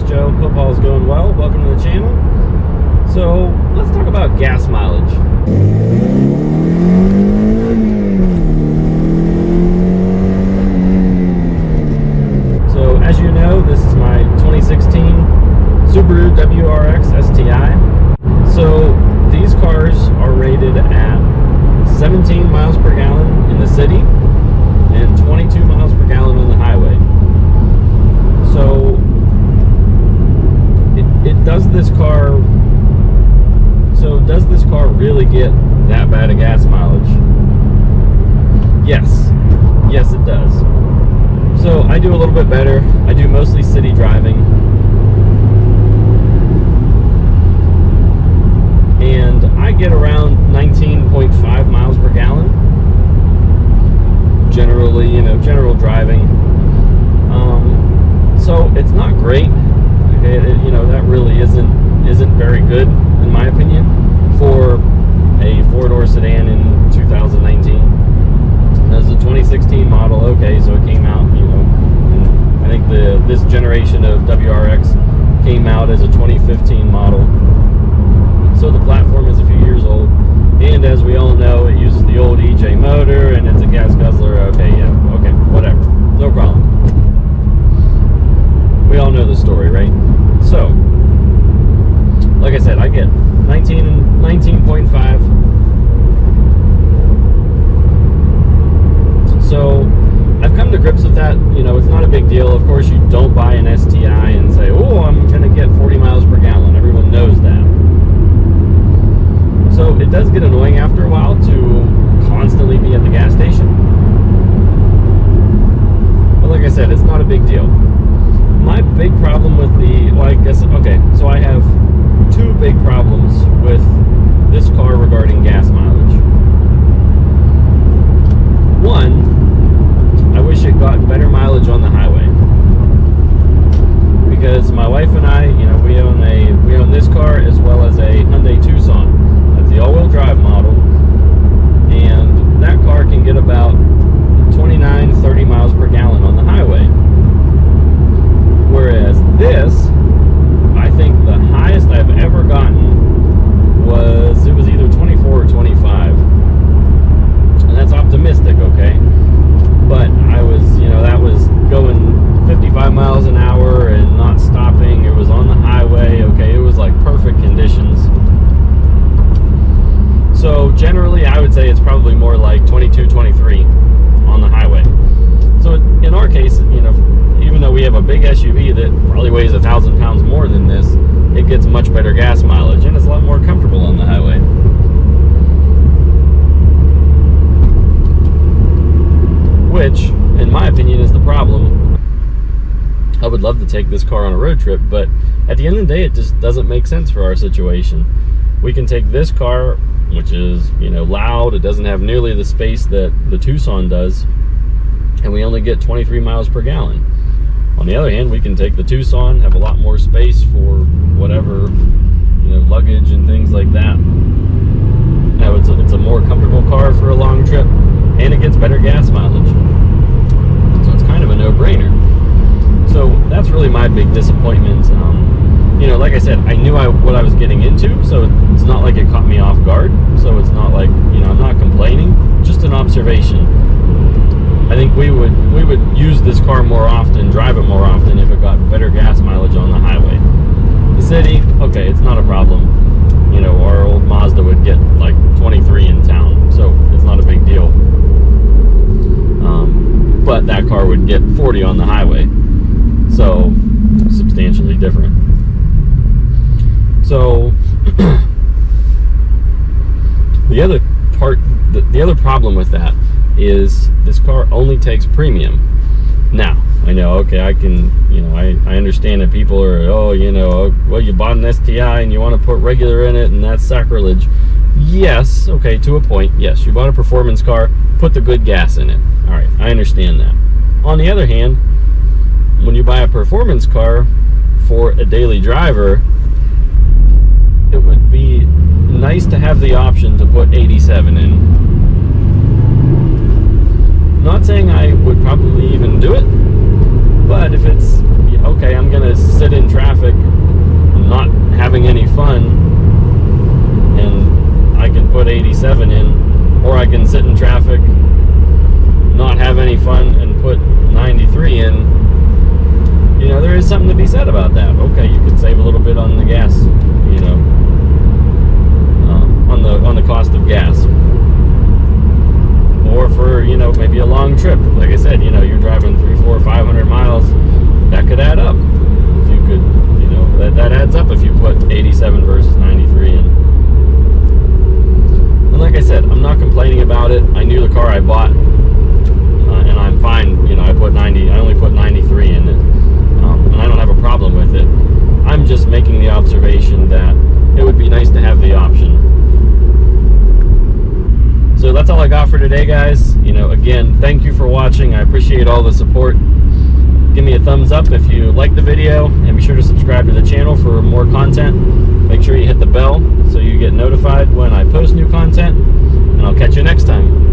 Joe. Hope all's going well. Welcome to the channel. So let's talk about gas mileage. So as you know, this is my 2016 Subaru WRX STI. So these cars are rated at 17 miles per gallon in the city and 22 miles per gallon on the highway. So does this car really get that bad of gas mileage? Yes it does. So I do a little bit better. I do mostly city driving, and I get around 19.5 miles per gallon generally, general driving. So it's not great. That really isn't very good in my opinion for a four-door sedan in 2019. As a 2016 model, okay, so it came out, and I think this generation of WRX came out as a 2015 model. So the platform is a few years old, and as we all know, it uses the old EJ motor and it's a gas guzzler. Okay, whatever, no problem. We all know the story, right? So, like I said, I get 19.5. So, I've come to grips with that. It's not a big deal. Of course, you don't buy an STI and say, oh, I'm going to get 40 miles per gallon. Everyone knows that. So, it does get annoying after a while to constantly be at the gas station. But like I said, it's not a big deal. My big problem with so I have two big problems with this car regarding gas mileage. One, I wish it got better mileage on the highway, because my wife and I, we own this car as well as a Hyundai Tucson. That's the all-wheel drive model, and that car can get about 29-30 miles per gallon on the highway. Whereas this, I think the highest I've ever gotten was either 24 or 25. And that's optimistic, okay? But I was, that was going 55 miles an hour and not stopping. It was on the highway, okay? It was like perfect conditions. So generally, I would say it's probably more like 22, 23 on the highway. So in our case, even though we have a big SUV that probably weighs 1,000 pounds more than this, it gets much better gas mileage, and it's a lot more comfortable on the highway. Which, in my opinion, is the problem. I would love to take this car on a road trip, but at the end of the day, it just doesn't make sense for our situation. We can take this car, which is, loud, it doesn't have nearly the space that the Tucson does, and we only get 23 miles per gallon. On the other hand, we can take the Tucson, have a lot more space for whatever, luggage and things like that. Now, it's a more comfortable car for a long trip, and it gets better gas mileage. So it's kind of a no-brainer. So that's really my big disappointment. Like I said, I knew what I was getting into, so it's not like it caught me off guard. So it's not like, I'm not complaining, just an observation. I think we would use this car more often, drive it more often if it got better gas mileage on the highway. The city, okay, it's not a problem. Our old Mazda would get like 23 in town, so it's not a big deal. But that car would get 40 on the highway, so substantially different. So the other problem with that is this car only takes premium. Now, I know, okay, I can, I understand that people are, well, you bought an STI and you want to put regular in it and that's sacrilege. Yes, okay, to a point, yes, you bought a performance car, put the good gas in it. All right, I understand that. On the other hand, when you buy a performance car for a daily driver, it would be nice to have the option to put 87 in. Not saying I would probably even do it, but if it's okay, I'm gonna sit in traffic 87 in, or I can sit in traffic, not have any fun, and put 93 in. You know, there is something to be said about that. Okay, you could save a little bit on the gas, you know, on the cost of gas. Or for, you know, maybe a long trip. Like I said, you know, you're driving 300, 400, 500 miles. That could add up. If you could, you know, that adds up if you put 87 versus 93 in. And like I said, I'm not complaining about it. I knew the car I bought, and I'm fine. You know, I only put 93 in it, and I don't have a problem with it. I'm just making the observation that it would be nice to have the option. So that's all I got for today, guys. You know, again, thank you for watching. I appreciate all the support. Give me a thumbs up if you like the video, and be sure to subscribe to the channel for more content. Make sure you hit the bell so you get notified when I post new content, and I'll catch you next time.